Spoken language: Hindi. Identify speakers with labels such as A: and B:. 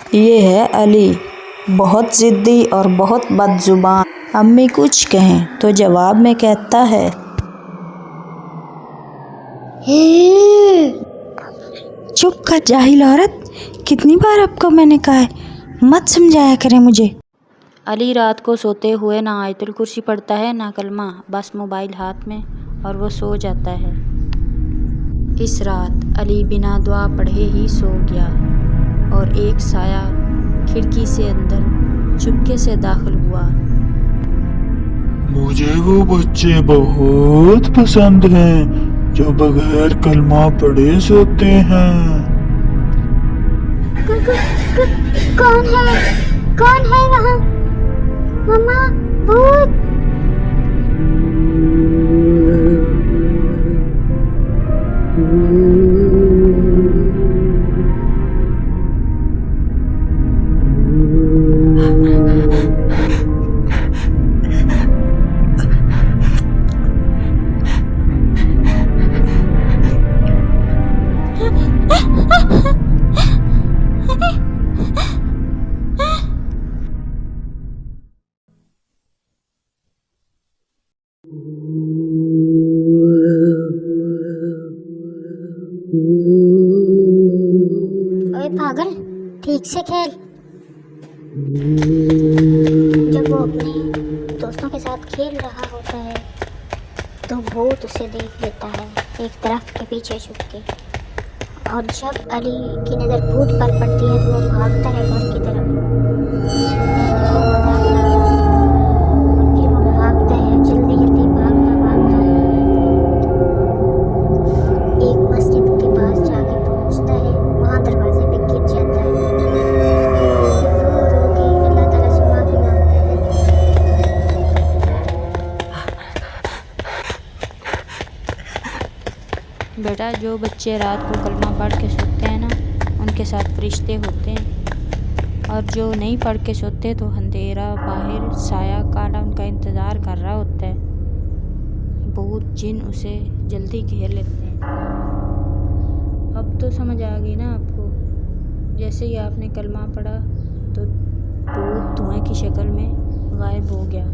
A: ये है अली, बहुत ज़िद्दी और बहुत बदजुबान। अम्मी कुछ कहें तो जवाब में कहता है, चुप कर जाहिल औरत, कितनी बार आपको मैंने कहा है मत समझाया करें मुझे। अली रात को सोते हुए ना आयतुल कुर्सी पढ़ता है ना कलमा, बस मोबाइल हाथ में और वो सो जाता है। इस रात अली बिना दुआ पढ़े ही सो गया और एक साया खिड़की से अंदर चुपके से दाखिल हुआ।
B: मुझे वो बच्चे बहुत पसंद हैं जो बगैर कलमा पढ़े सोते हैं।
C: कौन है वहाँ? मम्मा, भूत। ओए पागल, ठीक से खेल। जब वो अपने दोस्तों के साथ खेल रहा होता है तो भूत उसे देख लेता है एक दरख्त के पीछे छुप के। और जब अली की नज़र भूत पर पड़ती है तो वो भागता है घर की तरफ। फिर वो भागता है, जल्दी जल्दी भागता एक मस्जिद के पास जाके पहुंचता है। वहाँ दरवाजे पे गिर जाता है। फिर रो के अल्लाह ताला से माफी मांगता है।
A: बेटा, जो बच्चे रात को कलमा पढ़ के सोते हैं ना, उनके साथ फरिश्ते होते हैं, और जो नहीं पढ़ के सोते तो अंधेरा, बाहर साया काला उनका इंतज़ार कर रहा होता है। भूत जिन उसे जल्दी घेर लेते हैं। अब तो समझ आ गई ना आपको? जैसे ही आपने कलमा पढ़ा तो भूत धुएं की शक्ल में गायब हो गया।